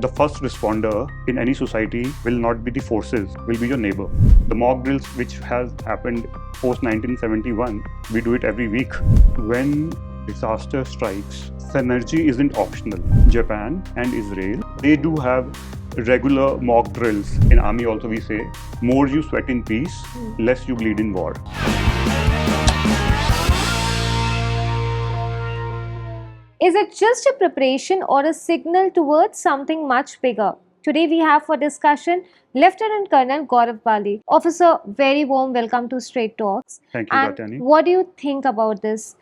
The first responder in any society will not be the forces, will be your neighbor. The mock drills which has happened post 1971, we do it every week. When disaster strikes, synergy isn't optional. Japan and Israel, they do have regular mock drills. In army also we say, more you sweat in peace, less you bleed in war. Is it just a preparation or a signal towards something much bigger? Today we have for discussion Lieutenant Colonel Gaurav Bali. Officer, very warm welcome to Straight Talks. Thank you, And Katyani. what do you think about this?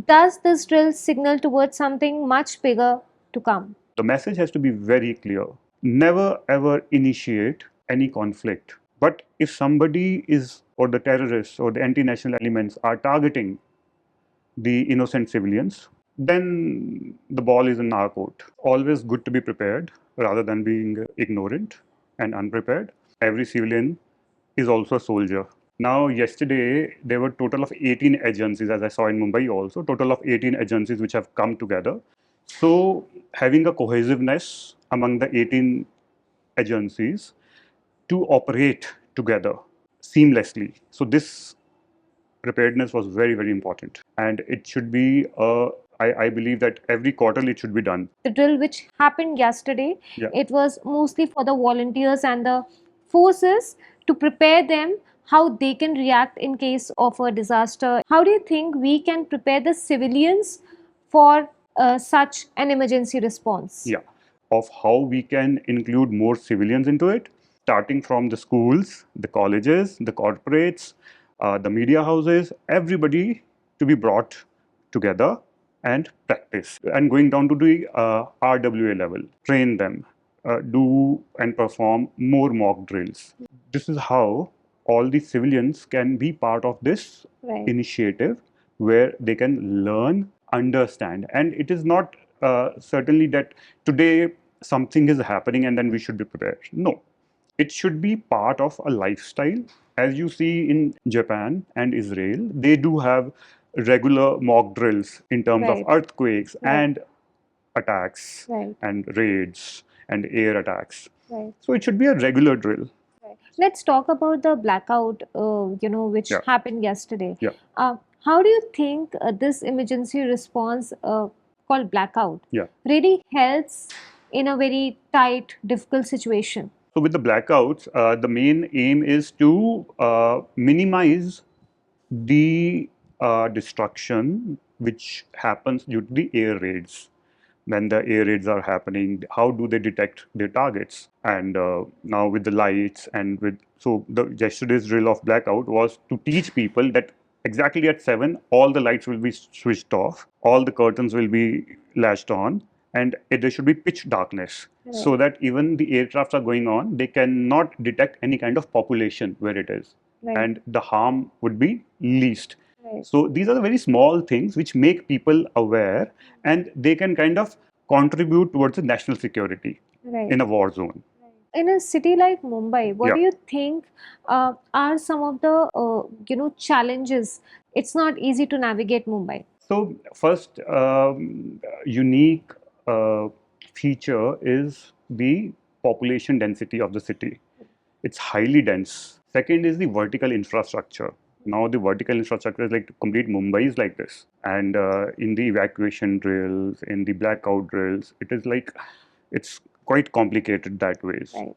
Does this drill signal towards something much bigger to come? The message has to be very clear. Never ever initiate any conflict. But if somebody is, or the terrorists or the anti-national elements are targeting the innocent civilians, then the ball is in our court. Always good to be prepared rather than being ignorant and unprepared. Every civilian is also a soldier. Now, yesterday, there were total of 18 agencies, as I saw in Mumbai also, total of 18 agencies which have come together. So, having a cohesiveness among the 18 agencies to operate together seamlessly. So, this preparedness was very, very important. And it should be, I believe that every quarter it should be done. The drill which happened yesterday, Yeah. it was mostly for the volunteers and the forces to prepare them how they can react in case of a disaster. How do you think we can prepare the civilians for such an emergency response? Yeah, of how we can include more civilians into it, starting from the schools, the colleges, the corporates, the media houses, everybody to be brought together and practice. And going down to the RWA level, train them, do and perform more mock drills. This is how all the civilians can be part of this Right. initiative where they can learn, understand. And it is not certainly that today something is happening and then we should be prepared. No, it should be part of a lifestyle. As you see in Japan and Israel, they do have regular mock drills in terms Right. of earthquakes Right. and attacks Right. and raids and air attacks. Right. So it should be a regular drill. Let's talk about the blackout, which Yeah. happened yesterday. Yeah. How do you think this emergency response called blackout Yeah. really helps in a very tight, difficult situation? So with the blackouts, the main aim is to minimize the destruction which happens due to the air raids. When the air raids are happening, how do they detect their targets? And now with the lights and with, so the yesterday's drill of blackout was to teach people that exactly at 7, all the lights will be switched off, all the curtains will be latched on, and there should be pitch darkness, so that even the aircrafts are going on, they cannot detect any kind of population where it is. Right. And the harm would be least. Right. So these are the very small things which make people aware, and they can kind of contribute towards the national security Right. in a war zone. In a city like Mumbai, what Yeah. do you think are some of the challenges? It's not easy to navigate Mumbai. So first unique feature is the population density of the city. It's highly dense. Second is the vertical infrastructure. Now the vertical infrastructure is like complete Mumbai is like this. And in the evacuation drills, in the blackout drills, it is like, it's quite complicated that ways. Right.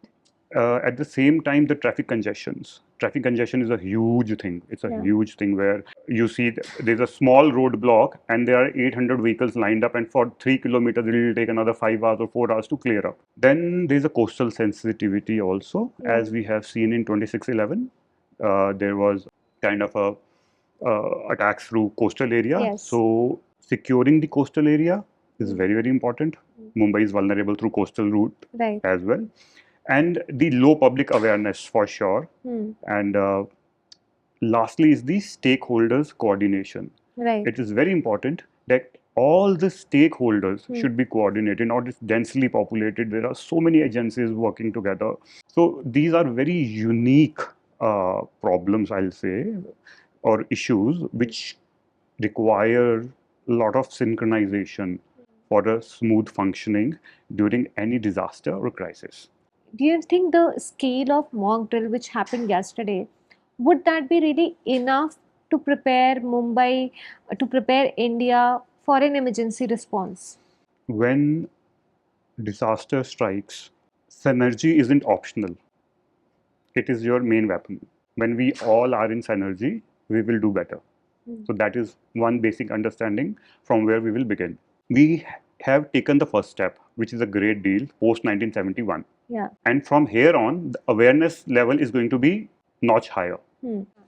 At the same time, the traffic congestions. Traffic congestion is a huge thing. It's a Yeah. huge thing where you see there's a small roadblock and there are 800 vehicles lined up, and for 3 kilometers it will take another 5 hours or 4 hours to clear up. Then there's a coastal sensitivity also, Yeah. as we have seen in 2611. There was kind of a attacks through coastal area. Yes. So securing the coastal area is very, very important. Mumbai is vulnerable through coastal route Right. as well. And the low public awareness for sure. And lastly is the stakeholders coordination. Right. It is very important that all the stakeholders should be coordinated, not just densely populated. There are so many agencies working together. So these are very unique problems, I'll say, or issues which require a lot of synchronization for a smooth functioning during any disaster or crisis. Do you think the scale of mock drill which happened yesterday, would that be really enough to prepare Mumbai, to prepare India for an emergency response? When disaster strikes, synergy isn't optional. It is your main weapon. When we all are in synergy, we will do better. So that is one basic understanding from where we will begin. We have taken the first step, which is a great deal post 1971. Yeah. And from here on, the awareness level is going to be notch higher.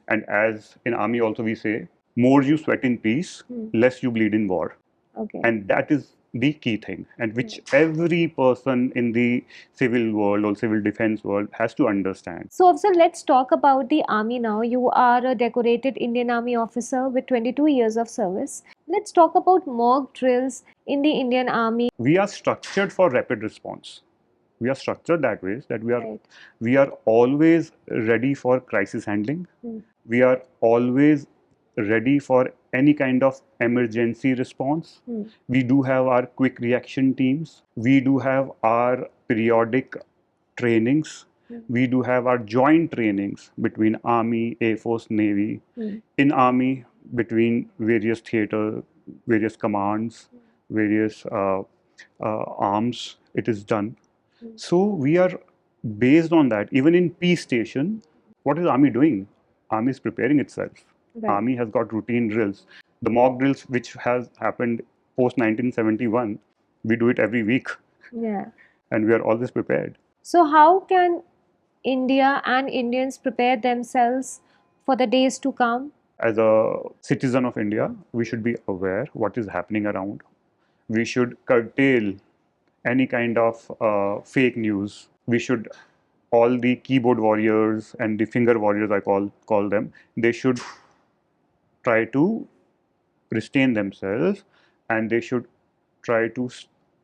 And as in army also we say, more you sweat in peace, less you bleed in war. Okay. And that is the key thing, and which every person in the civil world or civil defense world has to understand. So, officer, let's talk about the army now. You are a decorated Indian Army officer with 22 years of service. Let's talk about mock drills in the Indian Army. We are structured for rapid response. We are structured that way that Right. we are always ready for crisis handling. We are always ready for any kind of emergency response. We do have our quick reaction teams. We do have our periodic trainings. We do have our joint trainings between Army, Air Force, Navy. In Army, between various theater, various commands, various arms, it is done. So we are based on that. Even in peace station, what is Army doing? Army is preparing itself. Right. Army has got routine drills. The mock drills, which has happened post 1971, we do it every week. Yeah. And we are always prepared. So, how can India and Indians prepare themselves for the days to come? As a citizen of India, we should be aware what is happening around. We should curtail any kind of fake news. We should, all the keyboard warriors and the finger warriors, I call them, they should try to restrain themselves, and they should try to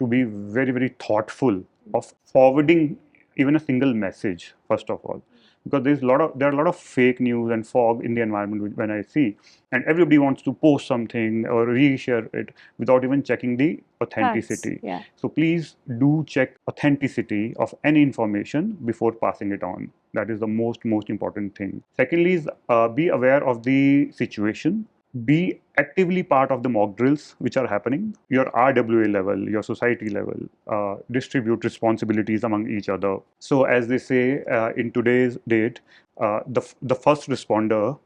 be very, very thoughtful of forwarding even a single message, first of all, because there are a lot of fake news and fog in the environment when I see, and everybody wants to post something or reshare it without even checking the authenticity. Facts, yeah. So please do check authenticity of any information before passing it on. That is the most important thing. Secondly is be aware of the situation. Be actively part of the mock drills which are happening. Your RWA level, your society level, distribute responsibilities among each other. So as they say in today's date, the first responder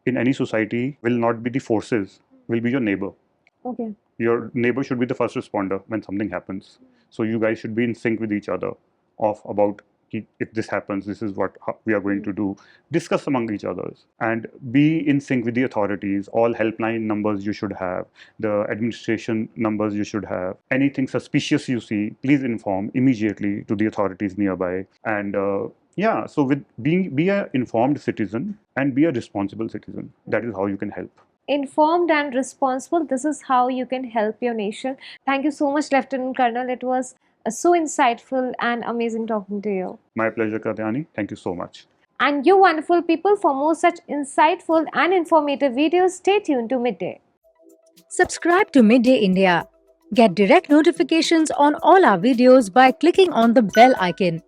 in any society will not be the forces, will be your neighbor. Okay. Your neighbor should be the first responder when something happens. So you guys should be in sync with each other of about if this happens, this is what we are going to do. Discuss among each others and be in sync with the authorities. All helpline numbers you should have, the administration numbers you should have. Anything suspicious you see, please inform immediately to the authorities nearby. And yeah, so with be an informed citizen and be a responsible citizen. That is how you can help. Informed and responsible, this is how you can help your nation. Thank you so much, Lieutenant Colonel. It was so insightful and amazing talking to you. My pleasure, Katyani. Thank you so much. And you wonderful people, for more such insightful and informative videos, stay tuned to Midday. Subscribe to Midday India. Get direct notifications on all our videos by clicking on the bell icon.